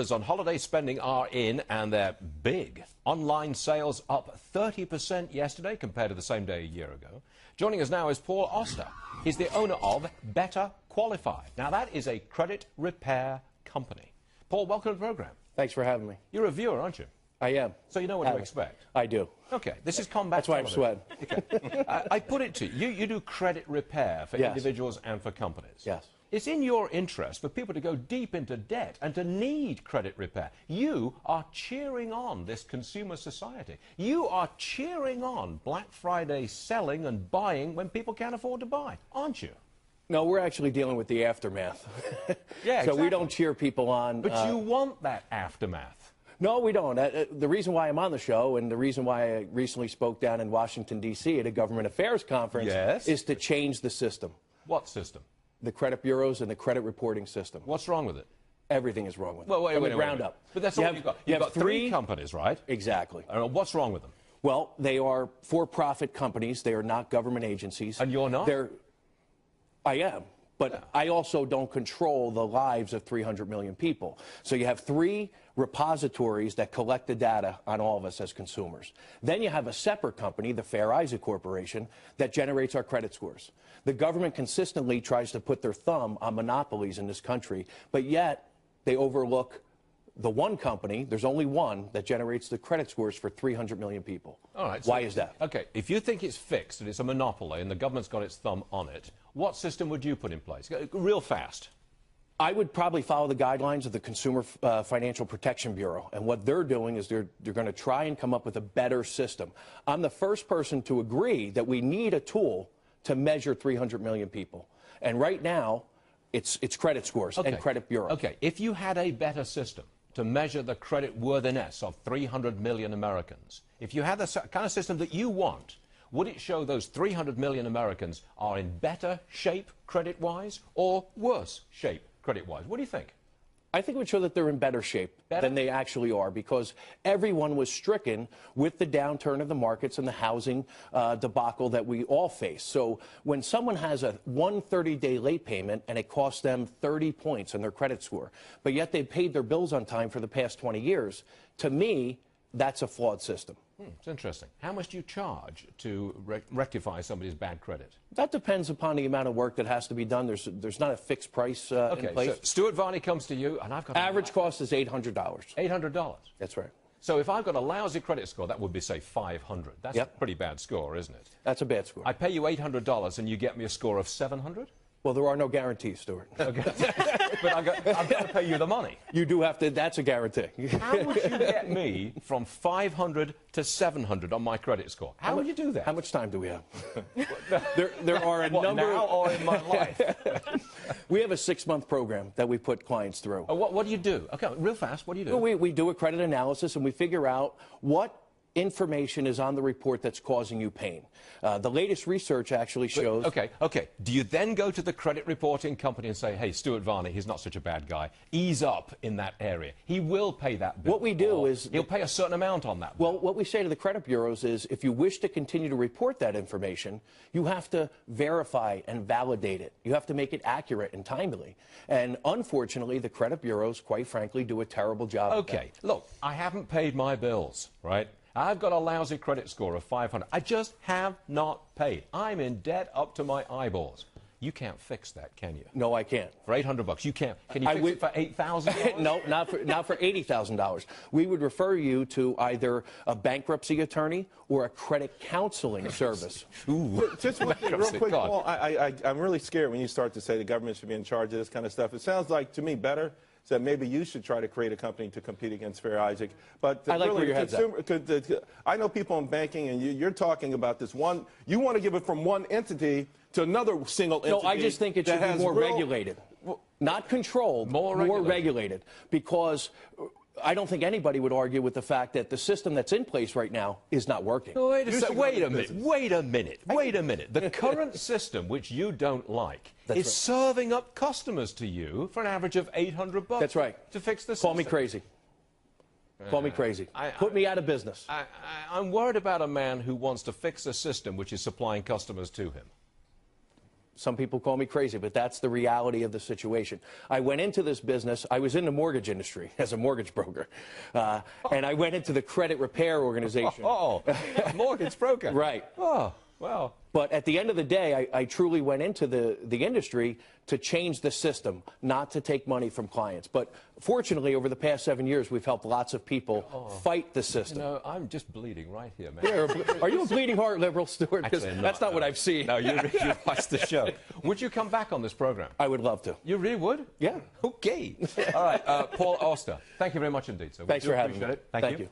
On holiday spending are in, and they're big. Online sales up 30% yesterday compared to the same day a year ago. Joining us now is Paul Oster. He's the owner of Better Qualified. Now, that is a credit repair company. Paul, welcome to the program. Thanks for having me. You're a viewer, aren't you? I am. So you know what to expect? I do. Okay, this is combat. That's why I'm sweating. Okay. I put it to you, you do credit repair for individuals and for companies. Yes. It's in your interest for people to go deep into debt and to need credit repair. You are cheering on this consumer society. You are cheering on Black Friday selling and buying when people can't afford to buy, aren't you? No, we're actually dealing with the aftermath. Yeah, so exactly. we don't cheer people on. But you want that aftermath. No, we don't. The reason why I'm on the show and the reason why I recently spoke down in Washington, D.C. at a government affairs conference is to change the system. What system? The credit bureaus and the credit reporting system. What's wrong with it? Everything is wrong with it. Well, wait, ground up. But that's all you've got. You've got three companies, right? Exactly. What's wrong with them? Well, they are for-profit companies. They are not government agencies. And you're not? I am. But I also don't control the lives of 300 million people. So you have three repositories that collect the data on all of us as consumers. Then you have a separate company, the Fair Isaac Corporation, that generates our credit scores. The government consistently tries to put their thumb on monopolies in this country, but yet they overlook the one company, there's only one, that generates the credit scores for 300 million people. All right. Why is that? Okay, if you think it's fixed and it's a monopoly and the government's got its thumb on it, what system would you put in place? Real fast. I would probably follow the guidelines of the Consumer Financial Protection Bureau. And what they're doing is they're going to try and come up with a better system. I'm the first person to agree that we need a tool to measure 300 million people. And right now, it's credit scores and credit bureaus. Okay, if you had a better system to measure the credit worthiness of 300 million Americans, if you had the kind of system that you want, would it show those 300 million Americans are in better shape credit-wise or worse shape credit-wise? What do you think? I think it would show that they're in better shape than they actually are, because everyone was stricken with the downturn of the markets and the housing debacle that we all face. So when someone has a 130-day late payment and it costs them 30 points on their credit score, but yet they've paid their bills on time for the past 20 years, to me, that's a flawed system. It's interesting. How much do you charge to rectify somebody's bad credit? That depends upon the amount of work that has to be done. There's not a fixed price in place. So Stuart Varney comes to you, and I've got average cost is $800. $800. That's right. So if I've got a lousy credit score, that would be, say, 500. That's a pretty bad score, isn't it? That's a bad score. I pay you $800, and you get me a score of 700? Well, there are no guarantees, Stuart. Okay. But I've got to pay you the money. You do have to. That's a guarantee. How would you get me from 500 to 700 on my credit score? How would you do that? How much time do we have? there are a number. Now or in my life? We have a 6-month program that we put clients through. What do you do? Okay, real fast. What do you do? Well, we do a credit analysis and we figure out what information is on the report that's causing you pain. The latest research actually shows... Okay. Do you then go to the credit reporting company and say, hey, Stuart Varney, he's not such a bad guy. Ease up in that area. He will pay that bill. What we do is... He'll pay a certain amount on that bill. Well, what we say to the credit bureaus is, if you wish to continue to report that information, you have to verify and validate it. You have to make it accurate and timely. And unfortunately, the credit bureaus, quite frankly, do a terrible job of that. Look, I haven't paid my bills, right? I've got a lousy credit score of 500. I just have not paid. I'm in debt up to my eyeballs. You can't fix that, can you? No, I can't. For $800, you can't. Can you fix it for $8,000? No, not for $80,000. We would refer you to either a bankruptcy attorney or a credit counseling service. Just one thing, real quick, Paul. I'm really scared when you start to say the government should be in charge of this kind of stuff. It sounds like, to me, better. So maybe you should try to create a company to compete against Fair Isaac. But I like where your head's at. I know people in banking, and you're talking about this one. You want to give it from one entity to another single entity. No, I just think it should be more regulated, not controlled, more regulated, because I don't think anybody would argue with the fact that the system that's in place right now is not working. Wait a minute. The current system, which you don't like, is serving up customers to you for an average of $800. That's right. To fix the system. Call me crazy. Call me crazy. Put me out of business. I'm worried about a man who wants to fix a system which is supplying customers to him. Some people call me crazy, but that's the reality of the situation. I went into this business. I was in the mortgage industry as a mortgage broker. And I went into the credit repair organization. Mortgage broker. Right. Oh, well. But at the end of the day, I truly went into the industry to change the system, not to take money from clients. But fortunately, over the past 7 years, we've helped lots of people fight the system. You know, I'm just bleeding right here, man. Yeah, are you a bleeding heart liberal, Stuart? Because that's not what I've seen. No, you watched the show. Would you come back on this program? I would love to. You really would? Yeah. Okay. All right, Paul Oster, thank you very much indeed. So Thanks for having me. Thank you.